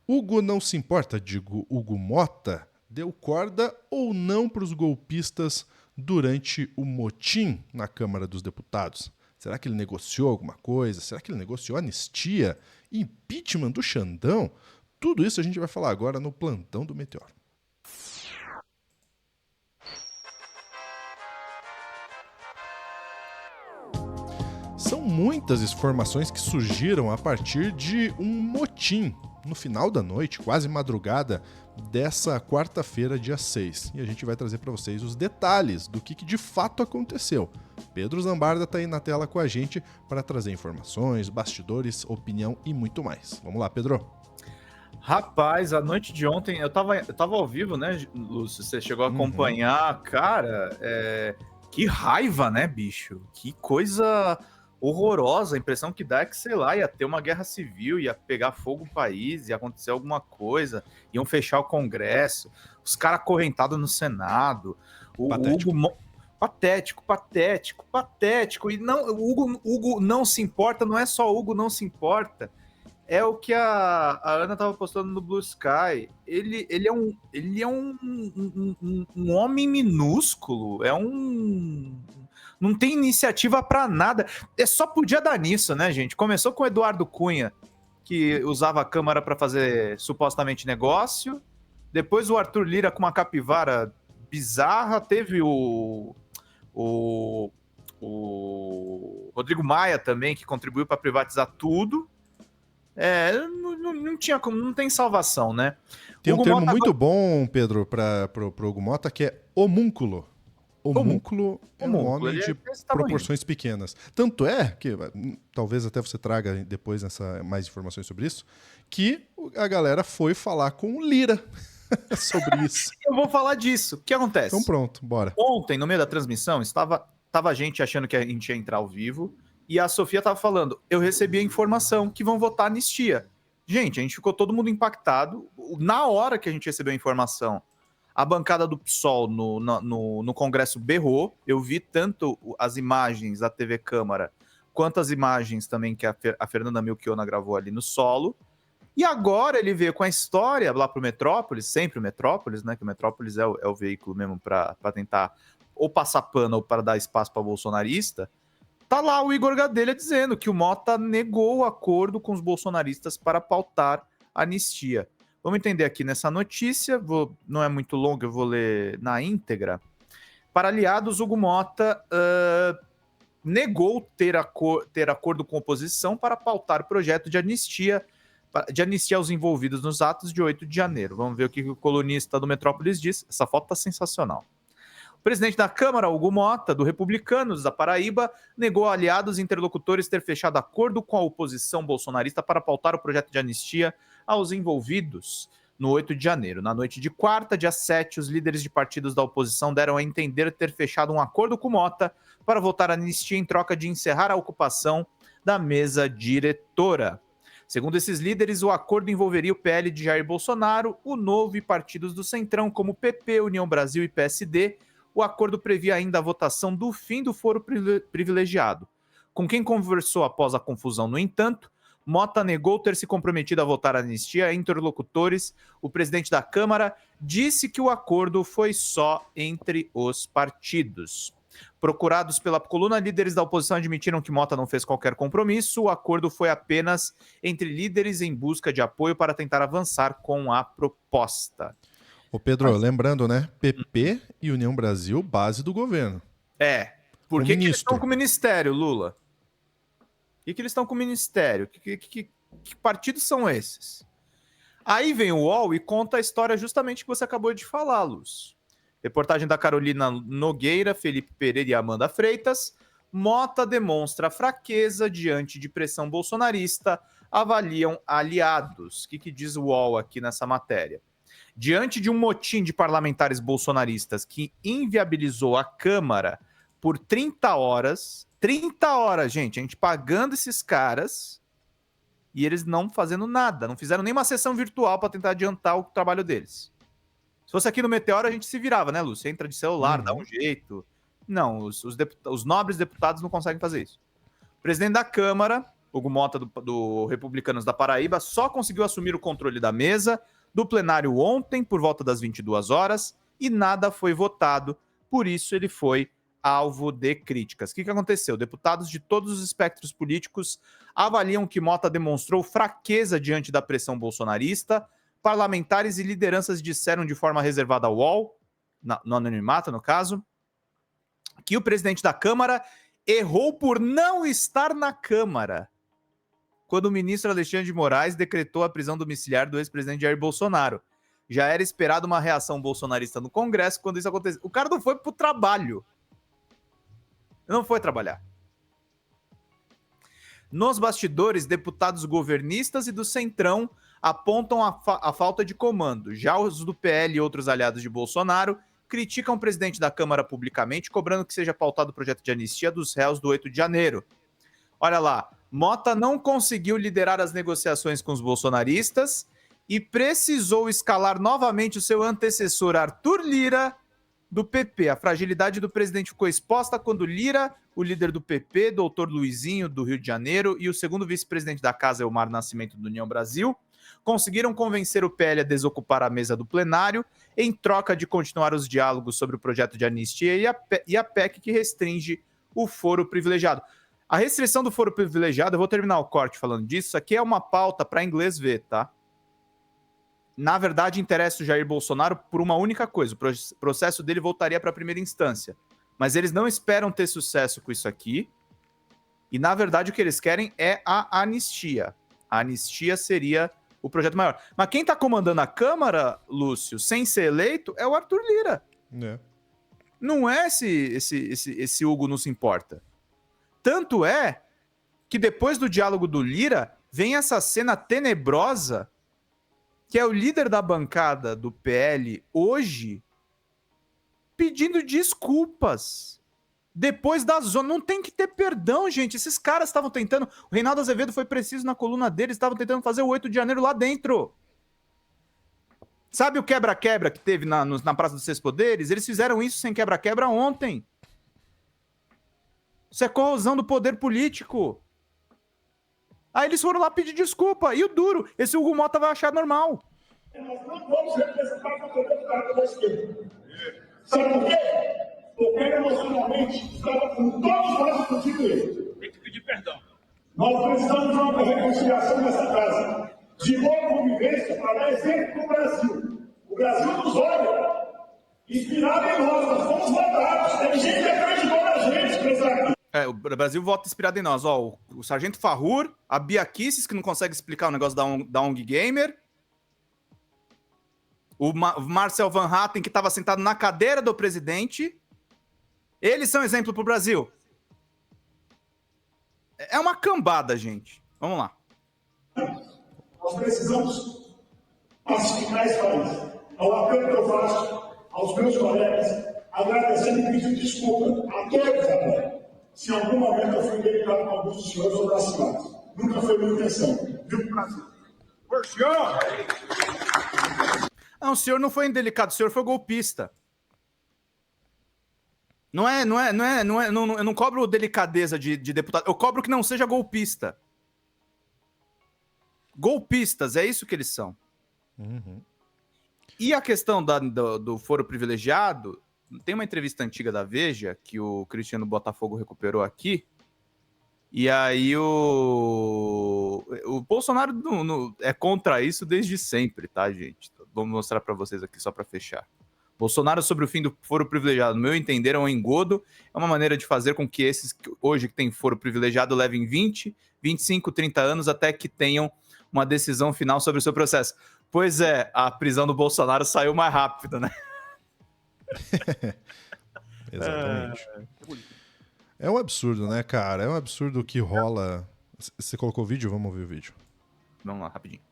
Hugo não se importa, digo, Hugo Mota, deu corda ou não para os golpistas durante o motim na Câmara dos Deputados? Será que ele negociou alguma coisa? Será que ele negociou anistia? Impeachment do Xandão? Tudo isso a gente vai falar agora no Plantão do Meteoro. São muitas informações que surgiram a partir de um motim no final da noite, quase madrugada, dessa quarta-feira, dia 6. E a gente vai trazer para vocês os detalhes do que de fato aconteceu. Pedro Zambarda está aí na tela com a gente para trazer informações, bastidores, opinião e muito mais. Vamos lá, Pedro. Rapaz, a noite de ontem, eu tava ao vivo, né, Lúcio? Você chegou a acompanhar. Cara, que raiva, né, bicho? Que coisa horrorosa. A impressão que dá é que, sei lá, ia ter uma guerra civil, ia pegar fogo o país, ia acontecer alguma coisa, iam fechar o Congresso, os caras acorrentados no Senado, o Hugo... Patético. E não, o Hugo não se importa, não é só o Hugo não se importa. É o que a Ana tava postando no Blue Sky. Ele é um homem minúsculo. Não tem iniciativa para nada. Só podia dar nisso, né, gente? Começou com o Eduardo Cunha, que usava a Câmara para fazer supostamente negócio. Depois o Arthur Lira com uma capivara bizarra. Teve o Rodrigo Maia também, que contribuiu para privatizar tudo. Não tinha como, não tem salvação, né? Tem um termo muito bom, Pedro, para o Hugo Mota, que é homúnculo. Homúnculo é um homem de proporções pequenas. Tanto é que, talvez até você traga depois mais informações sobre isso, que a galera foi falar com o Lira sobre isso. Eu vou falar disso. O que acontece? Então pronto, bora. Ontem, no meio da transmissão, estava a gente achando que a gente ia entrar ao vivo, e a Sofia estava falando, eu recebi a informação que vão votar anistia. Gente, a gente ficou todo mundo impactado. Na hora que a gente recebeu a informação, a bancada do PSOL no Congresso berrou. Eu vi tanto as imagens da TV Câmara, quanto as imagens também que a Fernanda Melchiona gravou ali no solo. E agora ele veio com a história lá pro Metrópolis, sempre o Metrópolis, né? Que o Metrópolis é o veículo mesmo para tentar ou passar pano ou para dar espaço para bolsonarista. Tá lá o Igor Gadelha dizendo que o Mota negou o acordo com os bolsonaristas para pautar a anistia. Vamos entender aqui nessa notícia, não é muito longa, eu vou ler na íntegra. Para aliados, Hugo Mota negou ter acordo com a oposição para pautar o projeto de anistia aos envolvidos nos atos de 8 de janeiro. Vamos ver o que o colunista do Metrópolis diz. Essa foto tá sensacional. O presidente da Câmara, Hugo Mota, do Republicanos da Paraíba, negou a aliados e interlocutores ter fechado acordo com a oposição bolsonarista para pautar o projeto de anistia aos envolvidos no 8 de janeiro. Na noite de quarta, dia 7, os líderes de partidos da oposição deram a entender ter fechado um acordo com Mota para votar a anistia em troca de encerrar a ocupação da mesa diretora. Segundo esses líderes, o acordo envolveria o PL de Jair Bolsonaro, o Novo e partidos do Centrão, como PP, União Brasil e PSD. O acordo previa ainda a votação do fim do foro privilegiado. Com quem conversou após a confusão, no entanto, Mota negou ter se comprometido a votar a anistia a interlocutores. O presidente da Câmara disse que o acordo foi só entre os partidos. Procurados pela coluna, líderes da oposição admitiram que Mota não fez qualquer compromisso. O acordo foi apenas entre líderes em busca de apoio para tentar avançar com a proposta. Ô Pedro, lembrando, né? PP e União Brasil, base do governo. Por que eles estão com o ministério, Lula? Por que eles estão com o ministério? Que partidos são esses? Aí vem o UOL e conta a história justamente que você acabou de falar, Lúcio. Reportagem da Carolina Nogueira, Felipe Pereira e Amanda Freitas. Mota demonstra fraqueza diante de pressão bolsonarista, avaliam aliados. O que diz o UOL aqui nessa matéria? Diante de um motim de parlamentares bolsonaristas que inviabilizou a Câmara por 30 horas, gente, a gente pagando esses caras e eles não fazendo nada, não fizeram nenhuma sessão virtual para tentar adiantar o trabalho deles. Se fosse aqui no Meteoro, a gente se virava, né, Lúcio? Entra de celular, dá um jeito. Não, os nobres deputados não conseguem fazer isso. O presidente da Câmara Hugo Mota, do Republicanos da Paraíba, só conseguiu assumir o controle da mesa do plenário ontem, por volta das 22 horas, e nada foi votado, por isso ele foi alvo de críticas. O que aconteceu? Deputados de todos os espectros políticos avaliam que Mota demonstrou fraqueza diante da pressão bolsonarista. Parlamentares e lideranças disseram de forma reservada ao UOL, no anonimato, no caso, que o presidente da Câmara errou por não estar na Câmara quando o ministro Alexandre de Moraes decretou a prisão domiciliar do ex-presidente Jair Bolsonaro. Já era esperado uma reação bolsonarista no Congresso quando isso aconteceu. O cara não foi pro trabalho. Não foi trabalhar. Nos bastidores, deputados governistas e do Centrão apontam a falta de comando. Já os do PL e outros aliados de Bolsonaro criticam o presidente da Câmara publicamente, cobrando que seja pautado o projeto de anistia dos réus do 8 de janeiro. Olha lá, Mota não conseguiu liderar as negociações com os bolsonaristas e precisou escalar novamente o seu antecessor Arthur Lira, do PP. A fragilidade do presidente ficou exposta quando Lira, o líder do PP, doutor Luizinho, do Rio de Janeiro, e o segundo vice-presidente da casa, Elmar Nascimento, do União Brasil, conseguiram convencer o PL a desocupar a mesa do plenário em troca de continuar os diálogos sobre o projeto de anistia e a PEC que restringe o foro privilegiado. A restrição do foro privilegiado, eu vou terminar o corte falando disso, isso aqui é uma pauta para inglês ver, tá? Na verdade, interessa o Jair Bolsonaro por uma única coisa, o processo dele voltaria para a primeira instância. Mas eles não esperam ter sucesso com isso aqui, e na verdade o que eles querem é a anistia. A anistia seria o projeto maior. Mas quem está comandando a Câmara, Lúcio, sem ser eleito, é o Arthur Lira. É. Não é esse Hugo não se importa. Tanto é que depois do diálogo do Lira, vem essa cena tenebrosa que é o líder da bancada do PL hoje pedindo desculpas. Depois da zona. Não tem que ter perdão, gente. Esses caras estavam tentando. O Reinaldo Azevedo foi preciso na coluna deles, estavam tentando fazer o 8 de janeiro lá dentro. Sabe o quebra-quebra que teve na Praça dos Seis Poderes? Eles fizeram isso sem quebra-quebra ontem. Isso é corrosão do poder político. Aí eles foram lá pedir desculpa. E o duro, esse Hugo Mota vai achar normal. Nós não vamos representar o poder da esquerda. Sabe por quê? Porque emocionalmente estava com todos nós, inclusive ele. Tem que pedir perdão. Nós precisamos de uma reconciliação nessa casa. De boa convivência para dar exemplo para o Brasil. O Brasil nos olha. Inspirado em nós fomos votados. Tem gente que acreditou na gente, presidente. O Brasil vota inspirado em nós. Ó, o Sargento Farrur, a Bia Kicis, que não consegue explicar o negócio da ONG Gamer, o Marcel Van Hatten, que estava sentado na cadeira do presidente. Eles são exemplo para o Brasil. É uma cambada, gente. Vamos lá. Nós precisamos pacificar esse país. Ao apelo que eu faço aos meus colegas, agradecendo e pedindo desculpa a todos agora. Se em algum momento eu fui delicado com alguns dos senhores ou das cidades. Nunca foi minha intenção. Viu, Brasil? Por senhor! Não, o senhor não foi indelicado, o senhor foi golpista. Eu não cobro delicadeza de deputado, eu cobro que não seja golpista. Golpistas, é isso que eles são. Uhum. E a questão do foro privilegiado, tem uma entrevista antiga da Veja, que o Cristiano Botafogo recuperou aqui, e aí o Bolsonaro é contra isso desde sempre, tá, gente? Vou mostrar para vocês aqui só para fechar. Bolsonaro sobre o fim do foro privilegiado, no meu entender, é um engodo, é uma maneira de fazer com que esses hoje que têm foro privilegiado levem 20, 25, 30 anos até que tenham uma decisão final sobre o seu processo. Pois é, a prisão do Bolsonaro saiu mais rápido, né? Exatamente. É um absurdo, né, cara? É um absurdo o que rola. Você colocou o vídeo? Vamos ouvir o vídeo. Vamos lá, rapidinho.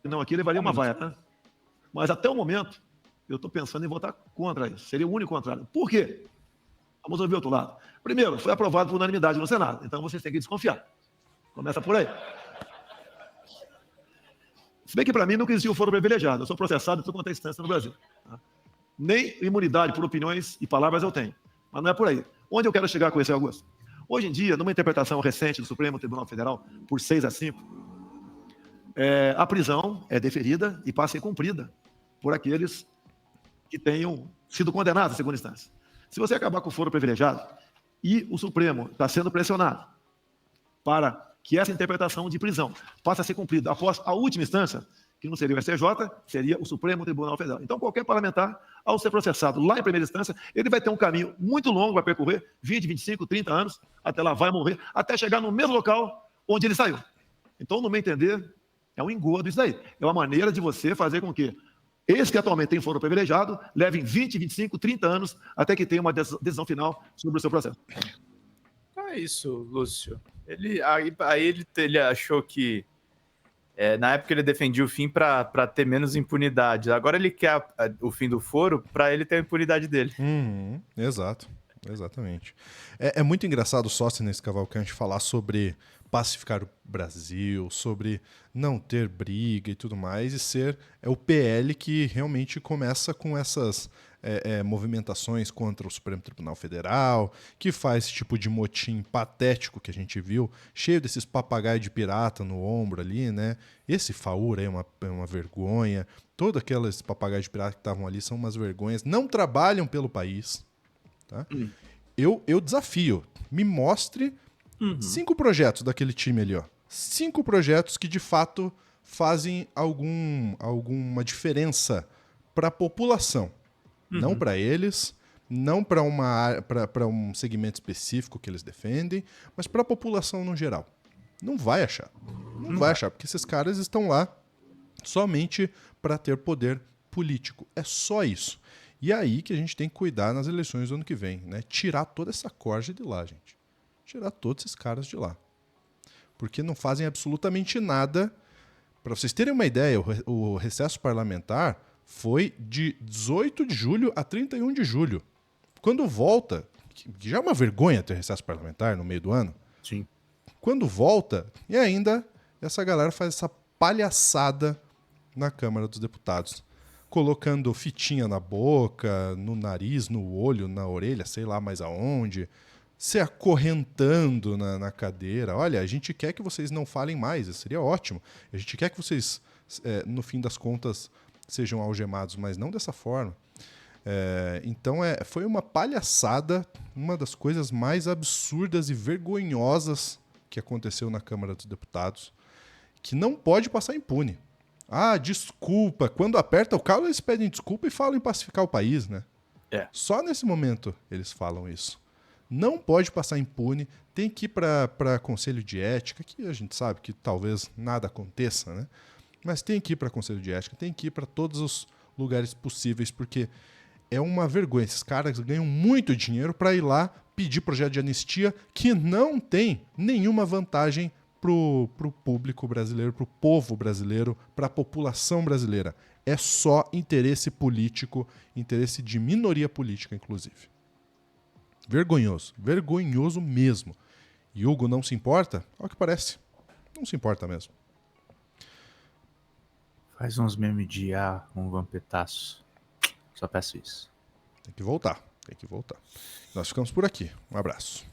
Não, aqui levaria uma vaia, né? Mas até o momento, eu estou pensando em votar contra isso. Seria o único contrário. Por quê? Vamos ouvir o outro lado. Primeiro, foi aprovado por unanimidade no Senado. Então vocês têm que desconfiar. Começa por aí. Se bem que para mim nunca existiu foro privilegiado. Eu sou processado em toda quanto é instância no Brasil. Tá? Nem imunidade por opiniões e palavras eu tenho. Mas não é por aí. Onde eu quero chegar com esse, Augusto? Hoje em dia, numa interpretação recente do Supremo Tribunal Federal, por 6-5, a prisão é deferida e passa a ser cumprida por aqueles que tenham sido condenados em segunda instância. Se você acabar com o foro privilegiado e o Supremo está sendo pressionado para que essa interpretação de prisão passe a ser cumprida após a última instância, que não seria o STJ, seria o Supremo Tribunal Federal. Então, qualquer parlamentar, ao ser processado lá em primeira instância, ele vai ter um caminho muito longo, vai percorrer 20, 25, 30 anos, até lá vai morrer, até chegar no mesmo local onde ele saiu. Então, no meu entender, é um engodo isso daí. É uma maneira de você fazer com que esses que atualmente têm foro privilegiado levem 20, 25, 30 anos até que tenha uma decisão final sobre o seu processo. É isso, Lúcio. Ele achou que na época ele defendia o fim para ter menos impunidade. Agora ele quer o fim do foro para ele ter a impunidade dele. Exato, exatamente. É muito engraçado o Sóstenes Cavalcante falar sobre pacificar o Brasil, sobre não ter briga e tudo mais, e ser o PL que realmente começa com essas movimentações contra o Supremo Tribunal Federal, que faz esse tipo de motim patético que a gente viu, cheio desses papagaios de pirata no ombro ali, né? Esse Faura aí é uma vergonha. Todos aqueles papagaios de pirata que estavam ali são umas vergonhas. Não trabalham pelo país. Tá? Eu desafio. Me mostre 5 projetos daquele time ali, ó. 5 projetos que de fato fazem alguma diferença para a população. Não para eles, não para um segmento específico que eles defendem, mas para a população no geral. Não vai achar. Não vai achar, porque esses caras estão lá somente para ter poder político. É só isso. E é aí que a gente tem que cuidar nas eleições do ano que vem, né? Tirar toda essa corja de lá, gente. Tirar todos esses caras de lá. Porque não fazem absolutamente nada. Para vocês terem uma ideia, o recesso parlamentar foi de 18 de julho a 31 de julho. Quando volta, que já é uma vergonha ter recesso parlamentar no meio do ano. Sim. Quando volta, e ainda essa galera faz essa palhaçada na Câmara dos Deputados. Colocando fitinha na boca, no nariz, no olho, na orelha, sei lá mais aonde. Se acorrentando na cadeira. Olha, a gente quer que vocês não falem mais, isso seria ótimo. A gente quer que vocês, no fim das contas, sejam algemados, mas não dessa forma. Então foi uma palhaçada, uma das coisas mais absurdas e vergonhosas que aconteceu na Câmara dos Deputados, que não pode passar impune. Ah, desculpa. Quando aperta o calo, eles pedem desculpa e falam em pacificar o país, né? Só nesse momento eles falam isso. Não pode passar impune, tem que ir para conselho de ética, que a gente sabe que talvez nada aconteça, né? Mas tem que ir para conselho de ética, tem que ir para todos os lugares possíveis, porque é uma vergonha. Esses caras ganham muito dinheiro para ir lá pedir projeto de anistia que não tem nenhuma vantagem pro público brasileiro, pro povo brasileiro, para a população brasileira. É só interesse político, interesse de minoria política, inclusive. Vergonhoso. Vergonhoso mesmo. E Hugo não se importa? Ao que parece. Não se importa mesmo. Faz uns memes de um vampetaço. Só peço isso. Tem que voltar. Nós ficamos por aqui. Um abraço.